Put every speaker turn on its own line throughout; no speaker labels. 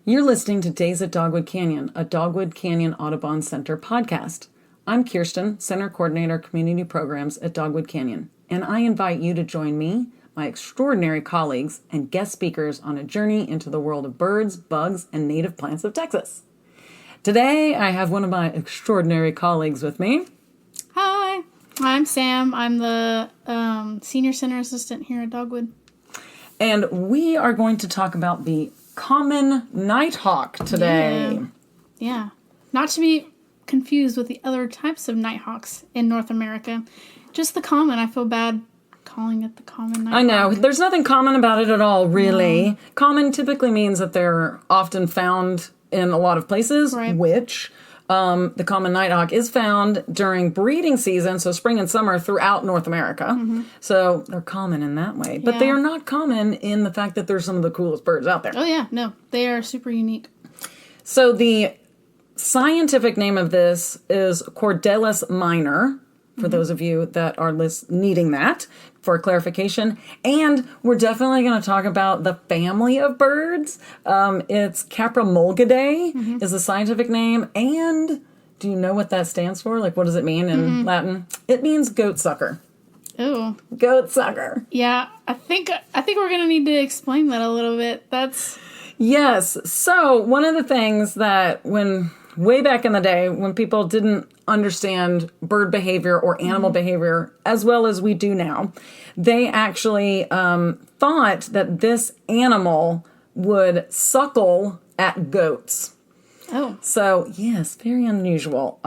You're listening to Days at Dogwood Canyon, a Dogwood Canyon Audubon Center podcast. I'm Kiersten, Center Coordinator Community Programs at Dogwood Canyon, and I invite you to join me, my extraordinary colleagues, and guest speakers on a journey into the world of birds, bugs, and native plants of Texas. Today, I have one of my extraordinary colleagues with me.
Hi, I'm Sam. I'm the Senior Center Assistant here at Dogwood.
And we are going to talk about the Common Nighthawk today.
Yeah. Not to be confused with the other types of nighthawks in North America. Just the common. I feel bad calling it the common nighthawk.
I know. There's nothing common about it at all, really. No. Common typically means that they're often found in a lot of places, right. Which the common nighthawk is found during breeding season, so spring and summer throughout North America. Mm-hmm. So they're common in that way. But they are not common in the fact that they're some of the coolest birds out there.
Oh, yeah. No, they are super unique.
So the scientific name of this is Cordelus minor, for those of you that are needing that for clarification. And we're definitely going to talk about the family of birds. It's Caprimulgidae is the scientific name. And do you know what that stands for? Like, what does it mean in Latin? It means goat sucker.
Oh.
Goat sucker.
Yeah, I think we're going to need to explain that a little bit.
Yes. So one of the things that way back in the day when people didn't understand bird behavior or animal behavior as well as we do now, they actually thought that this animal would suckle at goats.
Oh.
So, yes, very unusual.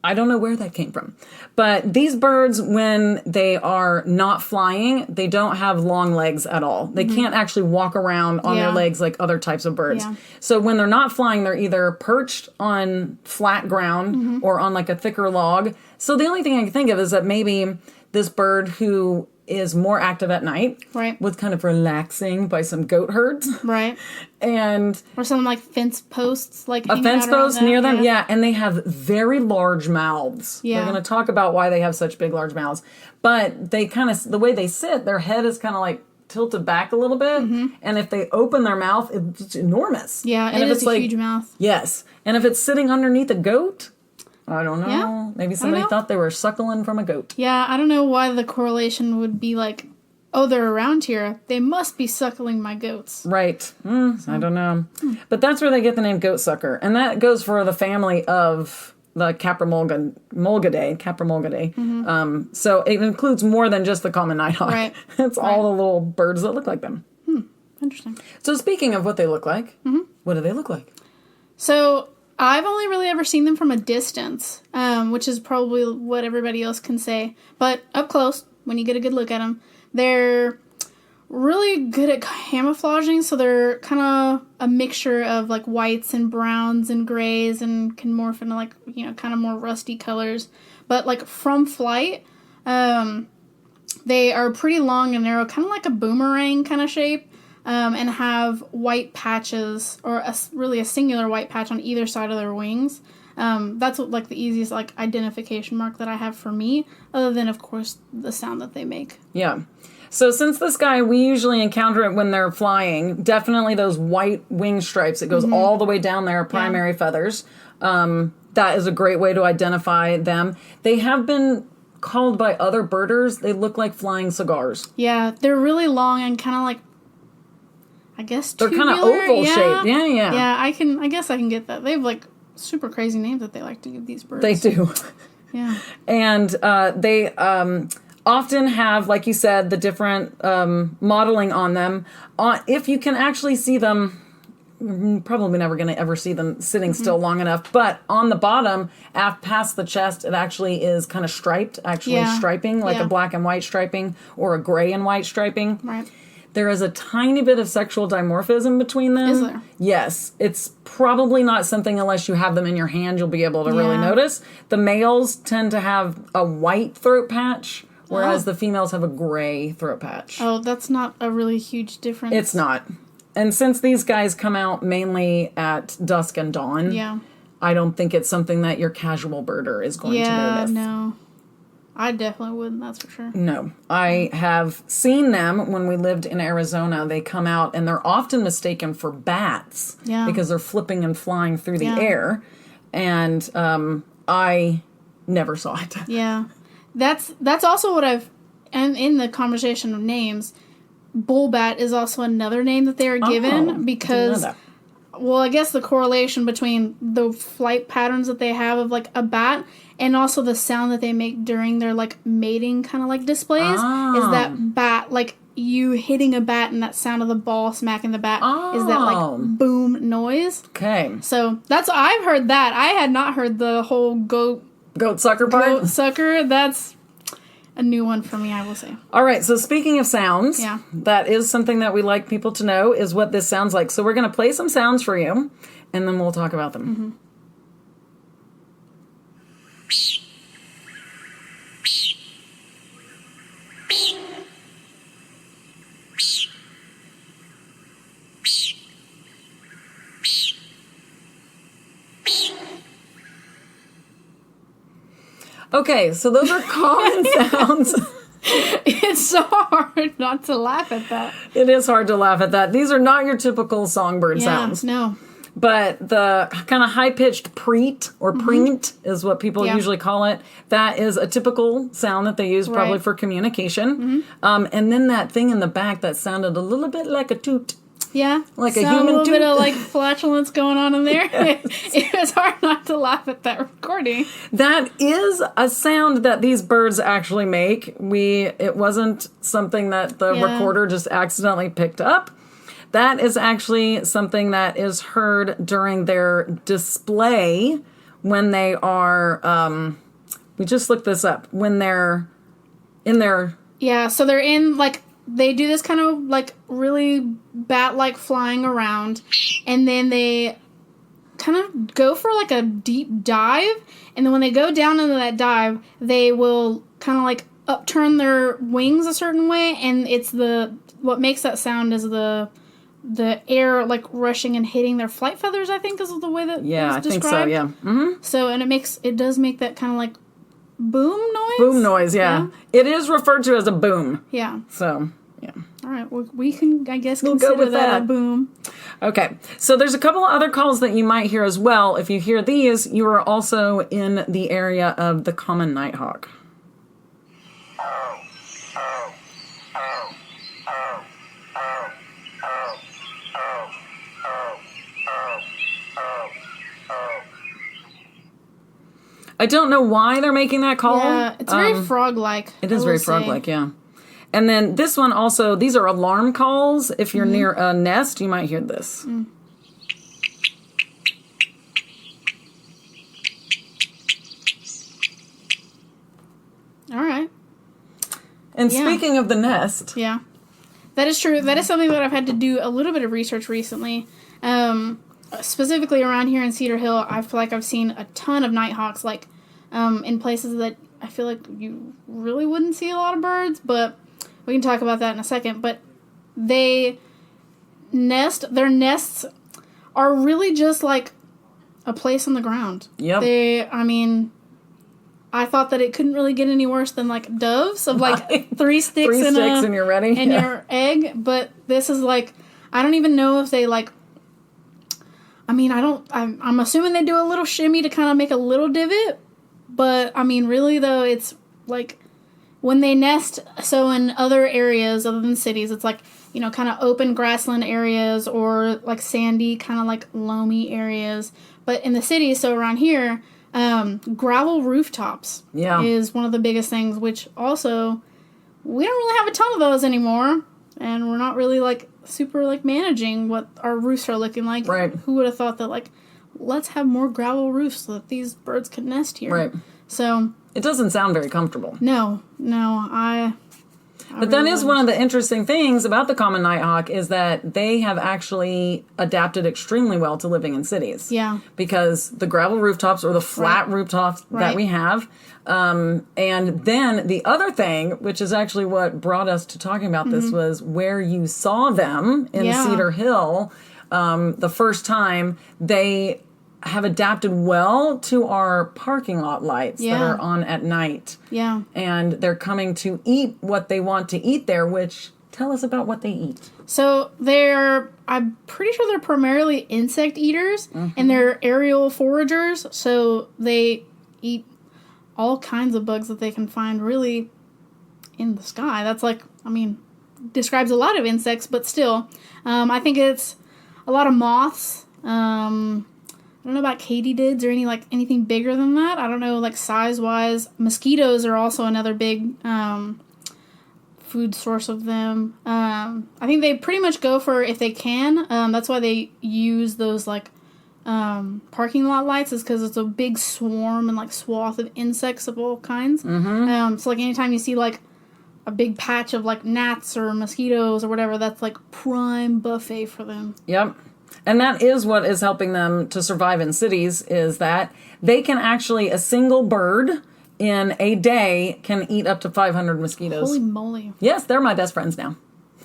I don't know where that came from. But these birds, when they are not flying, they don't have long legs at all. They can't actually walk around on their legs like other types of birds. Yeah. So when they're not flying, they're either perched on flat ground or on like a thicker log. So the only thing I can think of is that maybe this bird who is more active at night,
right,
was kind of relaxing by some goat herds,
right,
and
or some like fence posts, like
a fence post near them, and they have very large mouths. We're going to talk about why they have such big, large mouths, but they kind of the way they sit, their head is kind of like tilted back a little bit, and if they open their mouth, it's enormous.
Yeah, and it is a huge mouth.
Yes, and if it's sitting underneath a goat, I don't know. Yeah. Maybe somebody thought they were suckling from a goat.
Yeah, I don't know why the correlation would be like, oh, they're around here. They must be suckling my goats.
Right. I don't know. But that's where they get the name goat sucker. And that goes for the family of the Caprimulgidae. So it includes more than just the common nighthawk.
Right.
It's all the little birds that look like them.
Interesting.
So speaking of what they look like, what do they look like?
So I've only really ever seen them from a distance, which is probably what everybody else can say. But up close, when you get a good look at them, they're really good at camouflaging. So they're kind of a mixture of like whites and browns and grays and can morph into like, kind of more rusty colors. But like from flight, they are pretty long and narrow, kind of like a boomerang kind of shape. And have white patches, or a singular white patch on either side of their wings. That's like the easiest like identification mark that I have for me, other than, of course, the sound that they make.
Yeah. So since this guy, we usually encounter it when they're flying, definitely those white wing stripes. It goes all the way down their primary feathers. That is a great way to identify them. They have been called by other birders, they look like flying cigars.
Yeah, they're really long and kind of like, I guess
they're kind of oval shaped. Yeah.
Yeah, I guess I can get that. They have like super crazy names that they like to give these birds.
They do.
Yeah.
And they often have, like you said, the different modeling on them. If you can actually see them, you're probably never going to ever see them sitting still long enough. But on the bottom, past the chest, it actually is kind of striped, striping, like a black and white striping or a gray and white striping.
Right.
There is a tiny bit of sexual dimorphism between them.
Is there?
Yes. It's probably not something, unless you have them in your hand, you'll be able to really notice. The males tend to have a white throat patch, whereas the females have a gray throat patch.
Oh, that's not a really huge difference.
It's not. And since these guys come out mainly at dusk and dawn, I don't think it's something that your casual birder is going to notice.
Yeah, no. I definitely wouldn't, that's for sure.
No. I have seen them when we lived in Arizona. They come out, and they're often mistaken for bats.
Yeah.
Because they're flipping and flying through the
Yeah.
air. And I never saw it.
Yeah. That's also what and in the conversation of names, bullbat is also another name that they are given because, well, I guess the correlation between the flight patterns that they have of, like, a bat and also the sound that they make during their, like, mating kind of, like, displays is that bat, like, you hitting a bat and that sound of the ball smacking the bat is that, like, boom noise.
Okay.
So I've heard that. I had not heard the whole goat
sucker part?
Goat sucker, that's a new one for me, I will say.
All right, so speaking of sounds,
Yeah.
that is something that we like people to know is what this sounds like. So we're going to play some sounds for you, and then we'll talk about them.
Mm-hmm.
Okay, so those are common sounds.
It's so hard not to laugh at that.
It is hard to laugh at that. These are not your typical songbird sounds.
No.
But the kind of high-pitched preet or preent is what people usually call it. That is a typical sound that they use probably for communication. And then that thing in the back that sounded a little bit like a toot.
Yeah.
Like a
Sound
human
a little
toot.
bit of, like, flatulence going on in there. It was hard not to laugh at that recording.
That is a sound that these birds actually make. It wasn't something that the recorder just accidentally picked up. That is actually something that is heard during their display when they are, we just looked this up, when they're in their...
Yeah, so they're in, like, they do this kind of, like, really bat-like flying around, and then they kind of go for, like, a deep dive, and then when they go down into that dive, they will kind of, like, upturn their wings a certain way, and it's what makes that sound is the air, like, rushing and hitting their flight feathers, I think is the way that it's described.
Think so, yeah. Mm-hmm.
So, and it does make that kind of, like, boom noise?
Boom noise, yeah. It is referred to as a boom.
Yeah.
So, yeah.
All right, well, we can, I guess,
We'll
consider
go with
that
that.
a boom.
Okay, so there's a couple of other calls that you might hear as well. If you hear these, you are also in the area of the common nighthawk. I don't know why they're making that call.
Yeah, it's very frog-like.
It is very frog-like, yeah. And then this one also, these are alarm calls. If you're near a nest, you might hear this.
All right.
And speaking of the nest.
Yeah. That is true. That is something that I've had to do a little bit of research recently. Specifically around here in Cedar Hill, I feel like I've seen a ton of nighthawks, like, in places that I feel like you really wouldn't see a lot of birds, but we can talk about that in a second. But their nests are really just like a place on the ground.
Yep.
I thought that it couldn't really get any worse than, like, doves of, like, three sticks
and you're ready.
And your egg, but this is, like, I don't even know if they, like, I'm assuming they do a little shimmy to kind of make a little divot, but, really, though, it's, like, when they nest, so in other areas other than cities, it's, like, kind of open grassland areas or, like, sandy, kind of, like, loamy areas, but in the cities, so around here, gravel rooftops is one of the biggest things, which also, we don't really have a ton of those anymore, and we're not really, like, super, like, managing what our roofs are looking like.
Right.
Who would have thought that, like, let's have more gravel roofs so that these birds can nest here.
Right.
So.
It doesn't sound very comfortable.
No,
But that is one of the interesting things about the common nighthawk is that they have actually adapted extremely well to living in cities.
Yeah.
Because the gravel rooftops or the flat rooftops that we have. And then the other thing, which is actually what brought us to talking about this, was where you saw them in Cedar Hill the first time. They have adapted well to our parking lot lights that are on at night.
Yeah.
And they're coming to eat what they want to eat there, which tell us about what they eat.
So I'm pretty sure they're primarily insect eaters, and they're aerial foragers. So they eat all kinds of bugs that they can find really in the sky. That's describes a lot of insects, but still, I think it's a lot of moths. I don't know about katydids or anything bigger than that. I don't know, size-wise. Mosquitoes are also another big food source of them. I think they pretty much go for if they can. That's why they use those parking lot lights, is because it's a big swarm and swath of insects of all kinds. So anytime you see a big patch of gnats or mosquitoes or whatever, that's prime buffet for them.
Yep. And that is what is helping them to survive in cities, is that they can actually, a single bird in a day can eat up to 500 mosquitoes.
Holy moly.
Yes, they're my best friends now.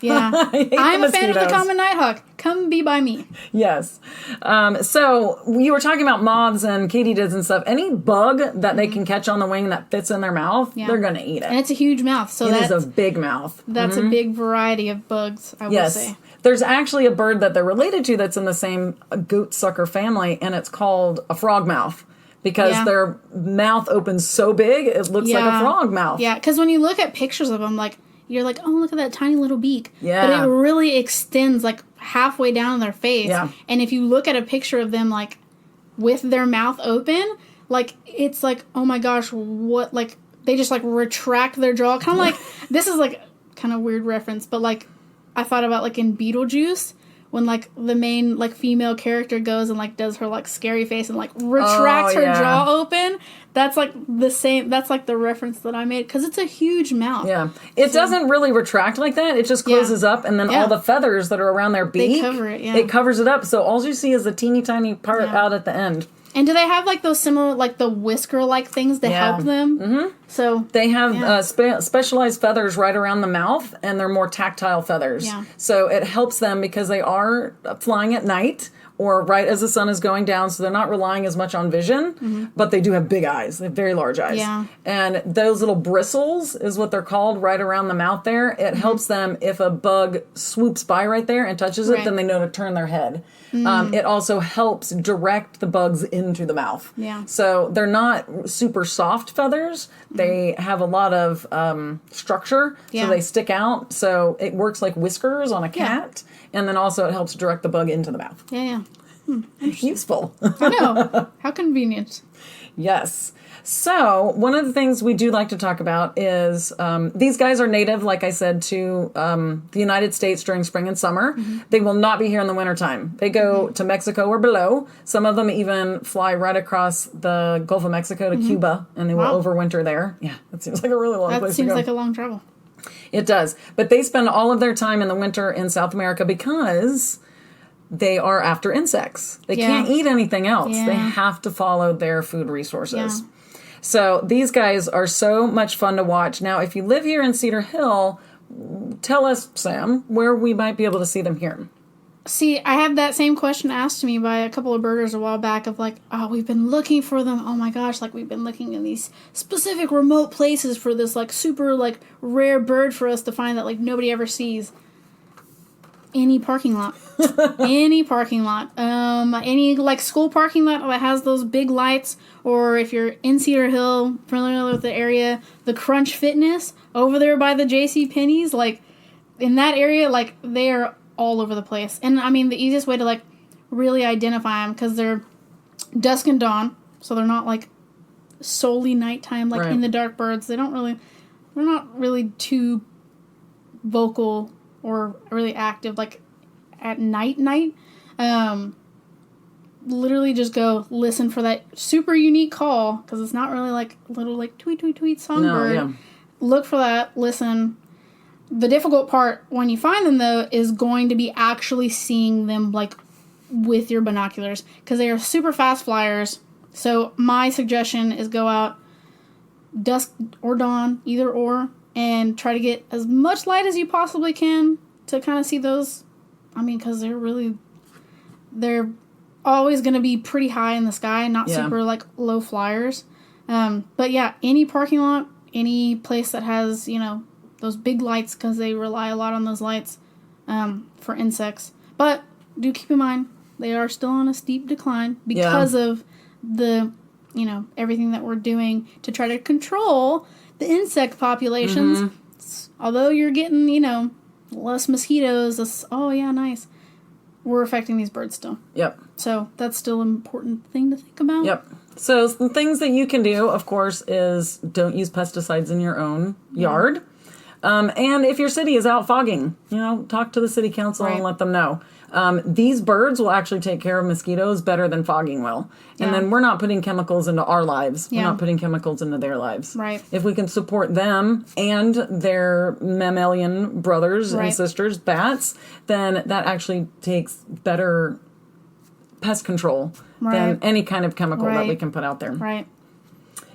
Yeah. I'm a fan of the Common Nighthawk. Come be by me.
Yes. So you were talking about moths and katydids and stuff. Any bug that they can catch on the wing that fits in their mouth, they're going to eat it.
And it's a huge mouth. So
it is a big mouth.
That's a big variety of bugs, I would say.
There's actually a bird that they're related to that's in the same goatsucker family, and it's called a frogmouth. Because their mouth opens so big, it looks like a frog mouth.
Yeah, because when you look at pictures of them, you're like, oh, look at that tiny little beak.
Yeah.
But it really extends, halfway down their face.
Yeah.
And if you look at a picture of them, with their mouth open, it's oh my gosh, what, they just, retract their jaw. Kind of this is, kind of weird reference, but, I thought about, in Beetlejuice, when the main female character goes and does her scary face and retracts her jaw open. That's the same. That's the reference that I made, because it's a huge mouth.
Yeah, it doesn't really retract like that. It just closes up, and then all the feathers that are around their beak,
they cover it. Yeah,
it covers it up. So all you see is a teeny tiny part out at the end.
And do they have those similar the whisker things to help them? Mm-hmm. So
they have specialized feathers right around the mouth, and they're more tactile feathers.
Yeah.
So it helps them because they are flying at night or right as the sun is going down, so they're not relying as much on vision, but they do have big eyes. They have very large eyes.
Yeah.
And those little bristles is what they're called right around the mouth there. It helps them if a bug swoops by right there and touches it, then they know to turn their head. It also helps direct the bugs into the mouth.
Yeah.
So they're not super soft feathers. They have a lot of structure, so they stick out. So it works like whiskers on a cat. And then also it helps direct the bug into the mouth.
Yeah.
Useful.
I know. How convenient.
Yes. So one of the things we do like to talk about is these guys are native, like I said, to the United States during spring and summer. They will not be here in the wintertime. They go to Mexico or below. Some of them even fly right across the Gulf of Mexico to Cuba, and they will overwinter there. Yeah, that seems like a really long place to go.
That seems like a long travel.
It does. But they spend all of their time in the winter in South America because they are after insects. They can't eat anything else. They have to follow their food resources. Yeah. So these guys are so much fun to watch. Now, if you live here in Cedar Hill, tell us, Sam, where we might be able to see them here.
See, I had that same question asked to me by a couple of birders a while back of oh, we've been looking for them. Oh my gosh, we've been looking in these specific remote places for this super rare bird for us to find that nobody ever sees. Any parking lot. Any parking lot. Any school parking lot that has those big lights, or if you're in Cedar Hill, familiar with the area, the Crunch Fitness over there by the JCPenney's, in that area, they are all over the place. And I mean, the easiest way to really identify them, because they're dusk and dawn, so they're not solely nighttime in the dark birds. They're not really too vocal or really active at night. Literally just go listen for that super unique call, because it's not really little tweet tweet tweet songbird. No, look for that, listen. The difficult part when you find them, though, is going to be actually seeing them with your binoculars, because they are super fast flyers. So my suggestion is go out dusk or dawn, either or, and try to get as much light as you possibly can to kind of see those. I mean, because they're always going to be pretty high in the sky, not super like low flyers. But yeah, any parking lot, any place that has, you know, those big lights, because they rely a lot on those lights for insects. But do keep in mind, they are still on a steep decline because of the, you know, everything that we're doing to try to control the insect populations. Although you're getting, you know, less mosquitoes, nice. We're affecting these birds still.
Yep.
So that's still an important thing to think about.
Yep. So some things that you can do, of course, is don't use pesticides in your own yard. And if your city is out fogging, you know, talk to the city council and let them know. These birds will actually take care of mosquitoes better than fogging will. And then we're not putting chemicals into our lives. We're not putting chemicals into their lives.
Right.
If we can support them and their mammalian brothers and sisters, bats, then that actually takes better pest control than any kind of chemical that we can put out there.
Right.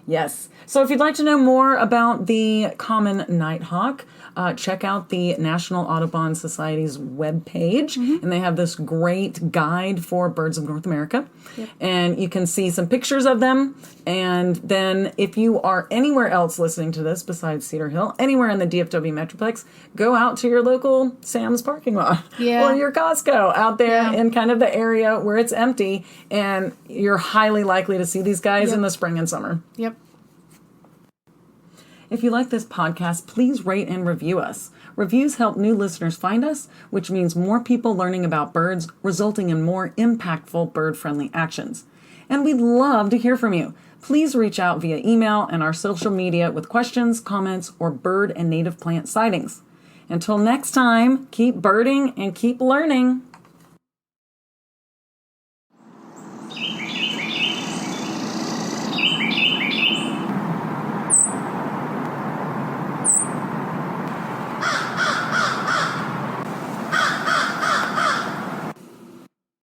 Yes. So if you'd like to know more about the common nighthawk, check out the National Audubon Society's webpage, and they have this great guide for birds of North America. And you can see some pictures of them. And then if you are anywhere else listening to this besides Cedar Hill, anywhere in the DFW Metroplex, go out to your local Sam's parking lot or your Costco out there in kind of the area where it's empty, and you're highly likely to see these guys in the spring and summer.
Yep.
If you like this podcast, please rate and review us. Reviews help new listeners find us, which means more people learning about birds, resulting in more impactful bird-friendly actions. And we'd love to hear from you. Please reach out via email and our social media with questions, comments, or bird and native plant sightings. Until next time, keep birding and keep learning.